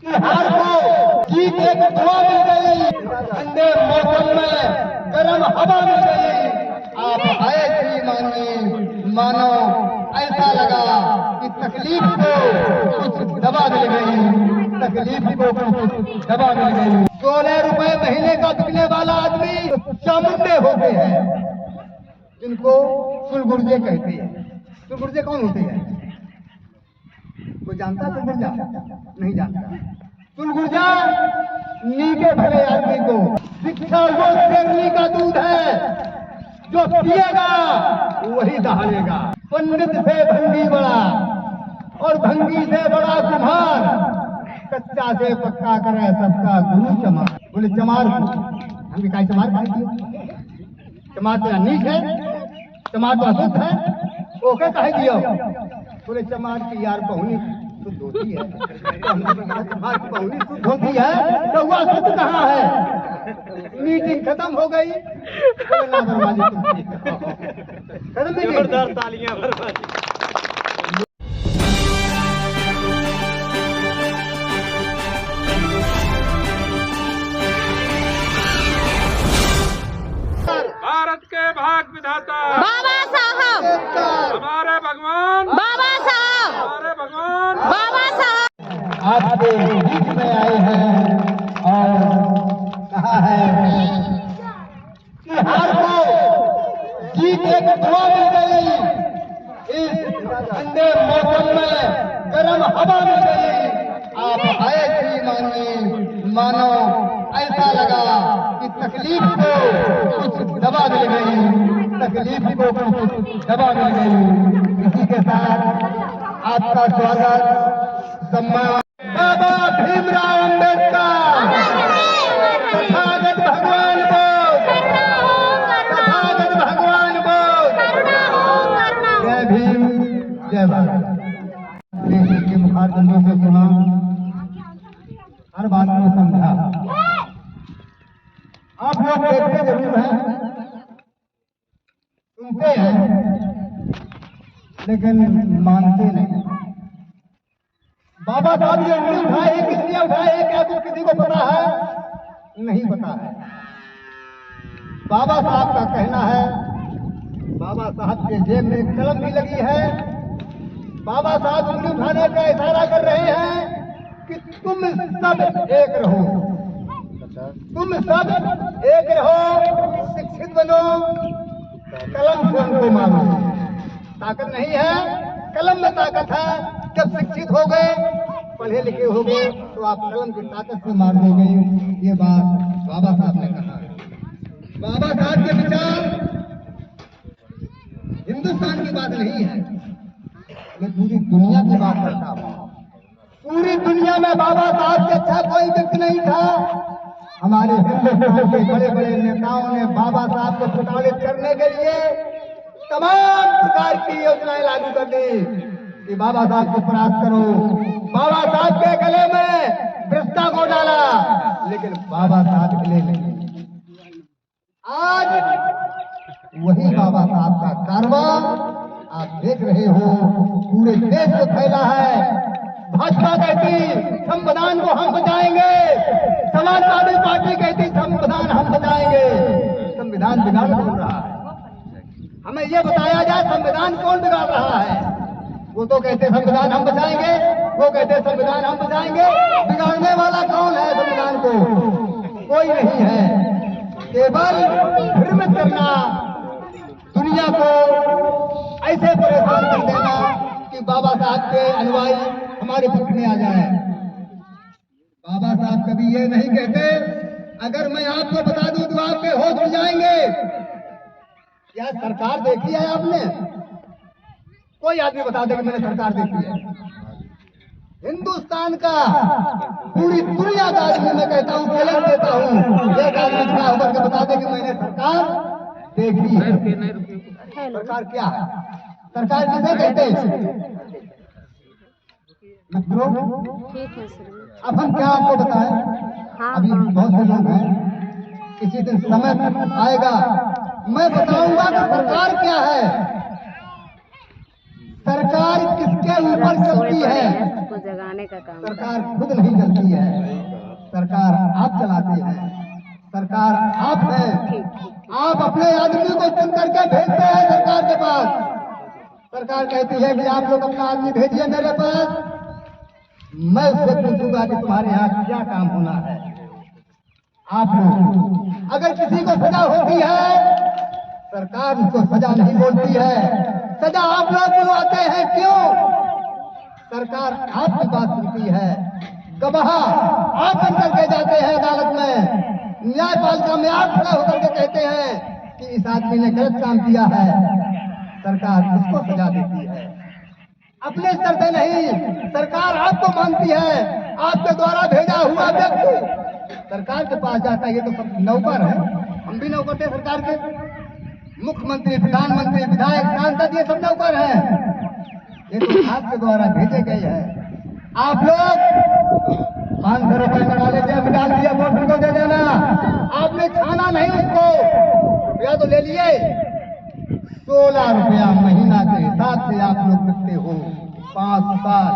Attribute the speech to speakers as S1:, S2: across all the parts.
S1: बिहार को जीत एक दुआ मिल गई, ठंडे मौसम में गर्म हवा मिल गई। आप आए थी मानो ऐसा लगा कि तकलीफ को कुछ दवा मिल गई, तकलीफ को कुछ दवा मिल गई। 16 रुपए महीने का बिकने वाला आदमी चामुंडे होते हैं, जिनको सुलगुर्जे कहते हैं। सुलगुर्जे कौन होते हैं? कोई जानता? सुलगुर्जा नहीं जानता। सुलगुर्जा नीके भले आदमी को, शिक्षा वो शेरनी का दूध है, जो पिएगा वही दहाड़ेगा। पंडित से भंगी बड़ा और भंगी से बड़ा कुम्हार, कच्चा से पक्का करे सबका गुरु चमार। बोले चमार हम भी काय चमार खाएंगे? चमार तो नीच है, चमार तो अशुद्ध है, ओके कहे दियो। बोले चमार की यार बहुनी शुद्ध होती है। चमार की बहुनी शुद्ध होती है तो वह शुद्ध कहाँ है? मीटिंग खत्म हो गई। जोरदार तालियां बर्बादी।
S2: भारत के भाग विधाता
S3: बाबा साहब,
S2: हमारे भगवान
S3: बाबा साहब,
S2: हमारे भगवान
S3: बाबा साहब
S1: आपके बीच में आए हैं और कहा है कि हार को जीत एक दुआ मिल गई, इस ठंडे मौसम में गर्म हवा मिल गई। आप आए थी मानो ऐसा लगा कि तकलीफ को कुछ दवा मिल गई, तकलीफ को कुछ दवा मिल गई। इसी के साथ आपका स्वागत सम्मान बाबा भीमराव अम्बेडकर, तथागत भगवान बोल, तथागत भगवान बोल। जय भीम, जय भारत। देश के मुखारबंदों से सुना, हर बात में समझा। आप लोग देखते जरूर हैं, सुनते हैं, लेकिन मानते नहीं। बाबा साहब ये उंगली उठाए, किसने उठाए, क्या कुछ किसी को पता है? नहीं पता है। बाबा साहब का कहना है, बाबा साहब के जेब में कलम भी लगी है। बाबा साहब उंगली उठाने का इशारा कर रहे हैं कि तुम सब एक रहो, तुम सब एक रहो, शिक्षित बनो, कलम से उनको मारो। ताकत नहीं है, कलम में ताकत है। जब शिक्षित हो गए, पढ़े लिखे हो गए, तो आप कलम की ताकत से मार दोगे। ये बात बाबा साहब ने कहा है। बाबा साहब के विचार हिंदुस्तान की बात नहीं है, मैं पूरी दुनिया की बात करता हूँ। पूरी दुनिया में बाबा साहब से अच्छा कोई व्यक्ति नहीं था। हमारे हिंदुस्तान के बड़े बड़े नेताओं ने बाबा साहब को प्रताड़ित करने के लिए तमाम प्रकार की योजनाएं लागू कर दी कि बाबा साहब को परास्त करो। बाबा साहब के गले में भ्रष्टा को डाला, लेकिन बाबा साहब गले नहीं। आज वही बाबा साहब का कारवा आप देख रहे हो, पूरे देश में फैला है। भाजपा कहती संविधान को हम बचाएंगे, समाजवादी पार्टी कहती संविधान हम बचाएंगे। संविधान बिगाड़ कौन रहा है? हमें ये बताया जाए संविधान कौन बिगाड़ रहा है? वो तो कहते संविधान हम बचाएंगे, वो कहते संविधान हम बचाएंगे। बिगाड़ने वाला कौन है संविधान को? कोई नहीं है। केवल भ्रमित करना, दुनिया को ऐसे परेशान कर देना कि बाबा साहब के अनुयायी हमारे पक्ष में आ जाए। बाबा साहब कभी ये नहीं कहते अगर मैं आपको बता दूं तो आपके होश उड़ जाएंगे। क्या सरकार देखी है आपने? कोई आदमी बता दे कि मैंने सरकार देखी है। हिंदुस्तान का, पूरी दुनिया का आदमी मैं कहता हूँ, चैलेंज देता हूँ, एक आदमी खड़ा होकर के बता दे कि मैंने सरकार देखी है। सरकार क्या है? सरकार किसे कहते हैं? मित्रों, अब हम क्या आपको बताएं? अभी बहुत से लोग हैं, किसी दिन समय आएगा मैं बताऊंगा कि सरकार क्या है। सरकार किसके ऊपर चलती है?
S3: सबको जगाने का काम।
S1: सरकार खुद नहीं चलती है, सरकार आप चलाते हैं, सरकार आप हैं। आप अपने आदमी को चुन करके भेजते हैं सरकार के पास। सरकार कहती है कि आप लोग अपना आदमी भेजिए मेरे पास, मैं उससे पूछूंगा कि तुम्हारे यहाँ क्या काम होना है। आप लोग अगर किसी को सजा होती है, सरकार उसको सजा नहीं बोलती है, सजा आप लोग बुलवाते हैं। क्यों? सरकार आपकी बात सुनती है, गवाह आप बन करके जाते हैं अदालत में, न्यायपालिका में आप खड़ा होकर के कहते हैं कि इस आदमी ने गलत काम किया है, सरकार उसको सजा देती है। अपने स्तर से नहीं, सरकार आपको मानती है, आपके द्वारा भेजा हुआ व्यक्ति सरकार के पास जाता है। ये तो सब नौकर है, हम भी नौकर थे सरकार के, मुख्यमंत्री, प्रधानमंत्री, विधायक, सांसद, ये सब नौकर हैं। ये तो आपके द्वारा भेजे गए हैं। आप लोग 500 रुपए लगा लेते हैं, डाल दिया, वोटर को दे देना। आपने छाना नहीं उसको, रुपया तो ले लिए। 16 रुपया महीना के हिसाब से आप लोग बिकते हो 5 साल।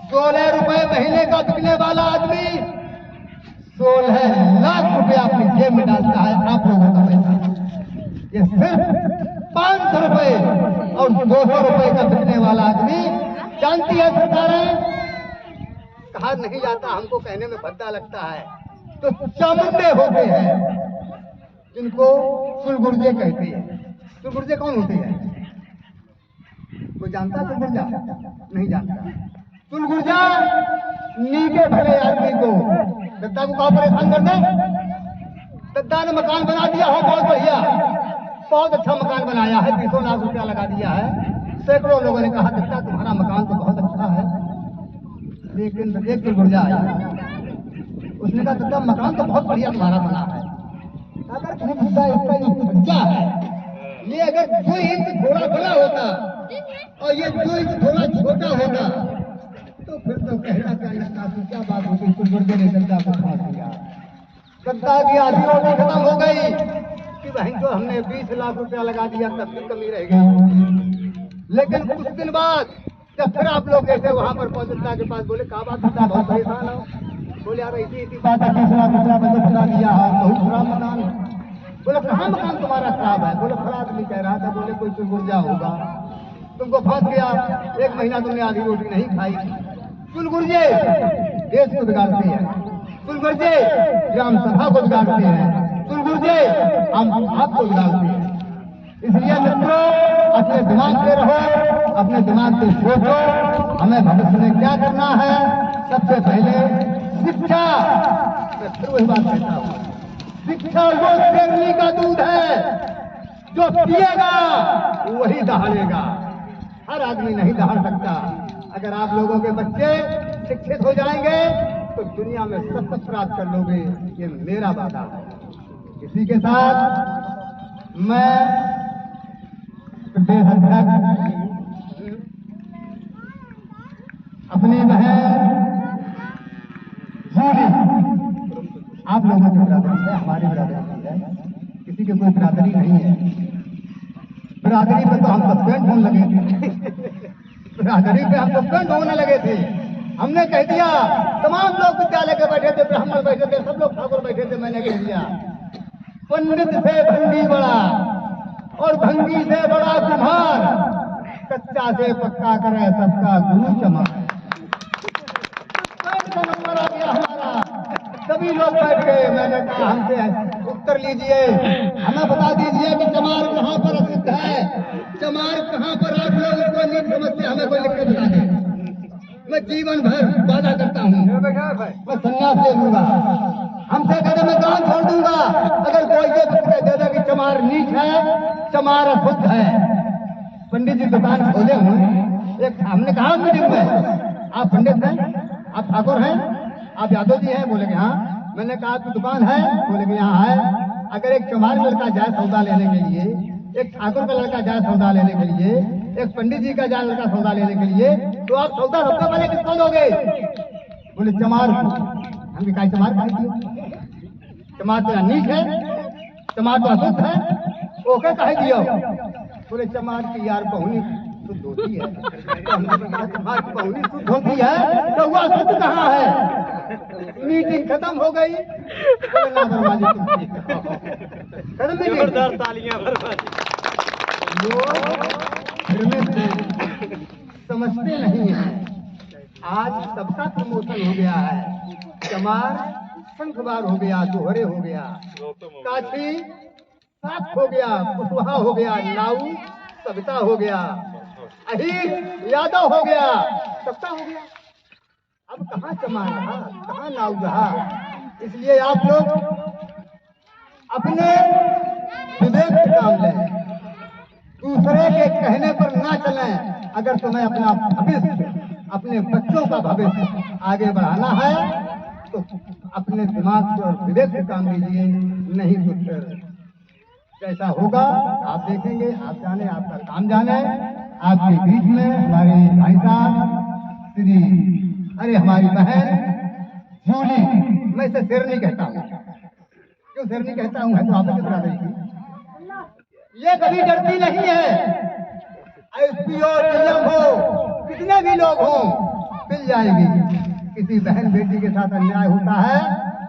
S1: 16 रुपए महीने का बिकने वाला आदमी 16 लाख रुपया अपनी जेब में डालता है आप लोगों का पैसा। ये सिर्फ 500 रुपए और 200 रुपए का बिकने वाला आदमी जानती है सरकारें। कहा नहीं जाता, हमको कहने में भद्दा लगता है, तो चामुंडे होते हैं जिनको सुलगुर्जे कहते हैं। सुलगुर्जे कौन होते हैं? कोई जानता है सुलगुर्जा? नहीं जानता। सुलगुर्जा नीके भले आदमी को, दद्दा को कहा परेशान कर दे, दद्दा ने मकान बना दिया हो बहुत बढ़िया, बहुत अच्छा मकान बनाया है, 20 लाख रुपया लगा दिया है। सैकड़ों लोगों ने कहा दद्दा तुम्हारा मकान तो बहुत अच्छा है, लेकिन एक सुलगुर्जा आया, उसने कहा दद्दा मकान तो बहुत बढ़िया तुम्हारा बना है, अगर मुद्दा इसका सच्चा है, ये अगर 2 इंच थोड़ा बड़ा होता और ये 2 इंच थोड़ा छोटा होता तो फिर तो कहना क्या बात होती। सुलगुर्जे ने दद्दा को खा दिया, दद्दा की आधी रोटी खत्म हो गई कि बहन को हमने 20 लाख रुपया लगा दिया, तब भी कमी रह गई। लेकिन कुछ दिन बाद जब फिर आप लोग ऐसे वहां पर पहुंचता के पास, बोले कहा बात दद्दा बहुत परेशान हो, बोले यार ऐसी बात है, 20 लाख रुपया बजट करा दिया है, बहुत खराब मकान है। बोले कहाँ मकान तुम्हारा खराब है? बोले खड़ा आदमी कह रहा था, बोले कोई सुलगुर्जा होगा, तुमको फंस गया, 1 महीना तुमने आधी रोटी नहीं खाई। सुलगुर्जे देश को बिगाड़ते हैं, सुलगुर्जे ग्राम सभा को बिगाड़ते हैं, सुलगुर्जे हम आपको बिगाड़ते हैं। इसलिए मित्रों, अपने दिमाग से रहो, अपने दिमाग से सोचो, हमें भविष्य में क्या करना है। सबसे पहले शिक्षा, मैं फिर वही बात कहता हूँ, शिक्षा वो शेरनी का दूध है, जो पिएगा वही दहाड़ेगा, हर आदमी नहीं दहाड़ सकता। अगर आप लोगों के बच्चे शिक्षित हो जाएंगे तो दुनिया में सब कुछ प्राप्त कर लोगे, ये मेरा वादा है। इसी के साथ मैं प्रदेश अध्यक्ष अपनी बहन आप लोगों की बिरादरी है, हमारी बिरादरी है, किसी की कोई बिरादरी नहीं है। बिरादरी पे तो हम सस्पेंड होने लगे थे, बिरादरी पे हम सस्पेंड होने लगे थे। हमने कह दिया, तमाम लोग विद्यालय के बैठे थे, ब्राह्मण बैठे थे, सब लोग ठाकुर बैठे थे, मैंने कह दिया पंडित से भंगी बड़ा और भंगी से बड़ा कुम्हार, कच्चा से पक्का करे सबका गुरु चमार। नंबर आ गया हमारा, सभी लोग बैठ गए। मैंने कहा हमसे उत्तर लीजिए, हमें बता दीजिए कि चमार कहाँ पर स्थित है, चमार कहाँ पर आप लोग उसको नहीं समझते, हमें कोई लिख के बता दे। मैं जीवन भर वादा करता हूँ, मैं संन्यास ले लूंगा, हमसे कहते मैं गांव छोड़ दूंगा अगर कोई ये दे दे कि चमार नीच है, चमार अशुद्ध है। पंडित जी दुकान खोले हुए, एक हमने कहा मीटिंग में, आप पंडित हैं, आप ठाकुर हैं, आप यादव जी हैं? बोले कि हाँ। मैंने कहा आपकी दुकान है? बोले कि यहाँ है। अगर एक चमार लड़का जाए सौदा लेने के लिए, एक ठाकुर का लड़का जाए सौदा लेने के लिए, एक पंडित जी का जाए लड़का सौदा लेने के लिए, तो आप सौदा सबसे पहले किसको दोगे? बोले चमार को। हम कहा चमार खाई, चमार तो नीच है, चमार तो अशुद्ध है, ओके कह दियो। बोले चमार की यार बहुनी शुद्ध होती है। हमने कहा तुम्हारी बहुरी शुद्ध होती है तो वह शुद्ध कहाँ है? मीटिंग खत्म हो गई। बोले ना बर्बादी तुम ठीक हो। खत्म नहीं
S4: जोरदार तालियां बर्बादी।
S1: लोग फिर में से समझते नहीं हैं। आज सबका प्रमोशन हो गया है। चमार शंखवार हो गया, दोहरे हो गया, काशी साख हो गया, कुशवाहा हो गया, नाऊ सविता हो गया, अहीर यादव हो गया, सबका हो गया। अब कहाँ चमार रहा, कहाँ नाऊ रहा? इसलिए आप लोग अपने विवेक से काम लें, दूसरे के कहने पर ना चलें। अगर तुम्हें अपना भविष्य, अपने बच्चों का भविष्य आगे बढ़ाना है तो अपने दिमाग से और विवेक से काम लीजिए, नहीं तो फिर कैसा होगा आप देखेंगे। आप जाने, आपका काम जाने। आपके बीच में हमारे भाई साहब श्री, अरे हमारी बहन जूली, मैं इसे शेरनी कहता हूँ। क्यों शेरनी कहता हूँ? है तो आपस में रहेगी। ये कभी डरती नहीं है। एसपी हो, डीएम हो, कितने भी लोग हो, मिल जाएगी। किसी बहन बेटी के साथ अन्याय होता है,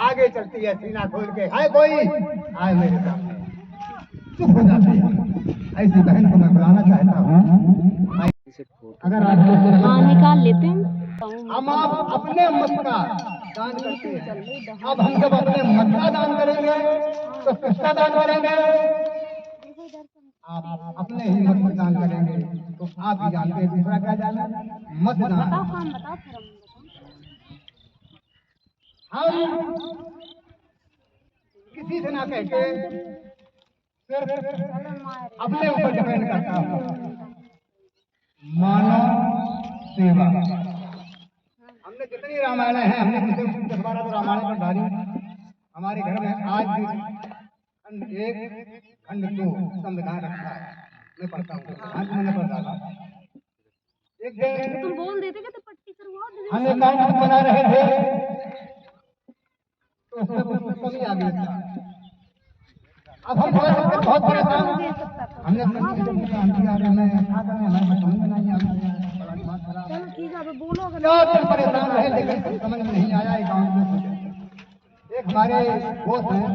S1: आगे चलती है सीना खोल के, है कोई आए मेरे सामने, चुप हो जाती है। ऐसी बहन को मैं बुलाना चाहता हूँ। अगर आप
S3: निकाल लेते हैं।
S1: हम आप अपने मत का दान करते हैं। अब हम जब अपने मत का दान करेंगे तो किसका दान करेंगे? आप अपने ही मत का दान करेंगे तो आप ही जानते हैं दूसरा क्या जाना। मत दान हम किसी से ना कह के सिर्फ अपने ऊपर डिपेंड करता हूँ। मानव सेवा, हमने जितनी रामायण है, हमने 10-12 तो रामायण पर डाली। हमारे घर में आज भी खंड 1 खंड 2 संविधान रखा है, मैं पढ़ता हूँ। आज मैंने पढ़ डाला। एक दिन
S3: तुम बोल देते कि तो पट्टी करवा
S1: हम अकाउंट बना रहे थे तो उसमें कुछ कमी आ गई था। अब हम बहुत परेशान, हमने
S3: बोलो
S1: परेशान रहे, लेकिन समझ में नहीं आया अकाउंट में। एक हमारे दोस्त हैं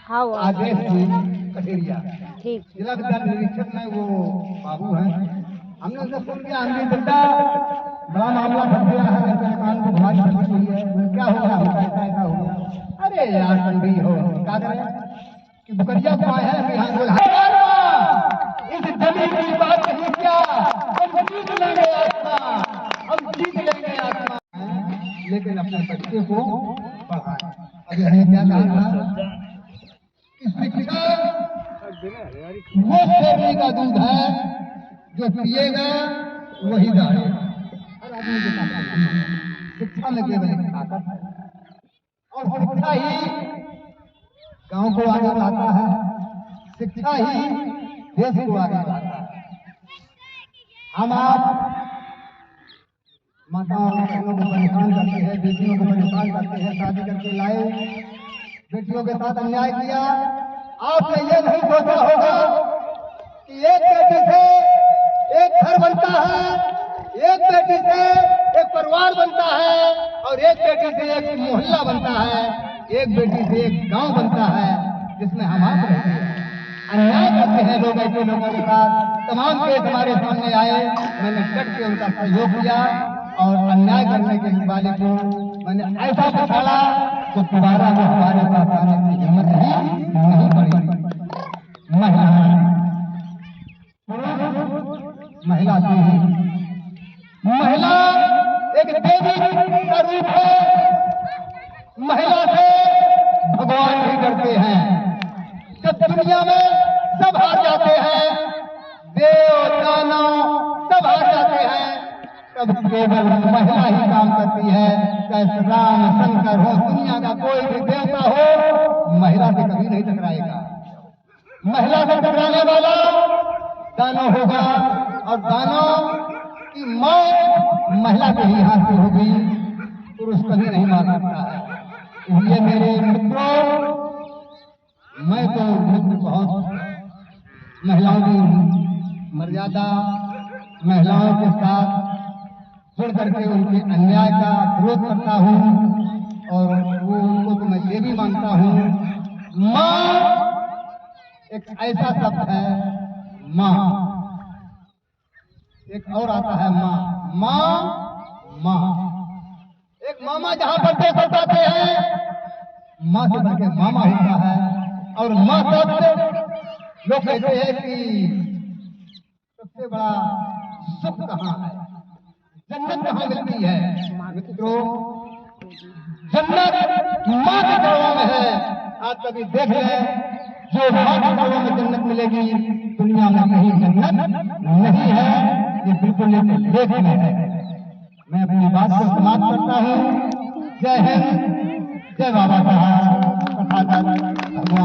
S3: हाँ
S1: आदेश जी कटेरिया,
S3: ठीक
S1: जिला विद्यालय निरीक्षक में वो बाबू हैं। हमने उनसे सुन लिया, हमने बेटा बड़ा मामला फंस गया है, अकाउंट को हमारी फंसी हुई है, क्या हो गया? ऐसा हो गया। अरे यार ठंडी हो, क्या करें कि बुकरिया को आए हैं कि हाँ बोला इस जमीन की बात नहीं, क्या हम जीत लेंगे आत्मा, हम जीत लेंगे आत्मा, लेकिन अपने बच्चे को पढ़ाएं। अभी हमें क्या कहा था कि शिक्षा वो शेरनी का दूध है जो पिएगा वही दाढ़ेगा। हर आदमी के पास शिक्षा में केवल एक ताकत है और शिक्षा ही गांव को आगे बढ़ाता है, शिक्षा ही देश को आगे बढ़ाता है। हम आप माताओं बहनों को परेशान करते हैं, बेटियों को परेशान करते हैं, शादी करके लाए, बेटियों के साथ अन्याय किया। आपने ये नहीं सोचा होगा कि एक बेटी से एक घर बनता है, एक बेटी से एक परिवार बनता है और एक बेटी से एक मोहल्ला बनता है, एक बेटी से एक गांव बनता है जिसमें हम आप रहते हैं। अन्याय करते हैं लोग ऐसे लोगों के साथ। तमाम केस हमारे सामने आए, मैंने डट के उनका सहयोग किया और अन्याय करने के वाले को मैंने ऐसा पछाड़ा तो दोबारा वो हमारे पास आने की हिम्मत नहीं पड़ी। महिला महिला एक देवी का रूप है। महिला से भगवान भी डरते हैं। जब दुनिया में सब हार जाते हैं, देव दानव सब हार जाते हैं, तब केवल महिला ही काम करती है। चाहे राम शंकर हो, दुनिया का कोई भी देवता हो, महिला से कभी नहीं टकराएगा। महिला से टकराने वाला दानव होगा और दानव की मौत महिला के ही हाथ से होगी, पुरुष कभी नहीं मार सकता है। इसलिए मेरे मित्रों, मैं तो मित्र बहुत महिलाओं की मर्यादा महिलाओं के साथ जुड़ करके उनके अन्याय का विरोध करता हूँ और वो उनको तो मैं ये भी मानता हूँ माँ एक ऐसा शब्द है माँ एक और आता है माँ माँ माँ एक मामा जहाँ पर दो शब्द आते हैं माँ से बढ़ के मामा होता है और माँ शब्द लोग कहते हैं कि सबसे बड़ा सुख कहाँ है जन्नत कहाँ मिलती है मित्रों जन्नत माँ के चरणों में है आज कभी देख लें जो माँ के चरणों में जन्नत मिलेगी दुनिया में कहीं जन्नत नहीं है ये बिल्कुल एक लेख में है मैं अपनी बात को समाप्त करता हूँ जय हिंद जय बाबा साहब तथागत भगवान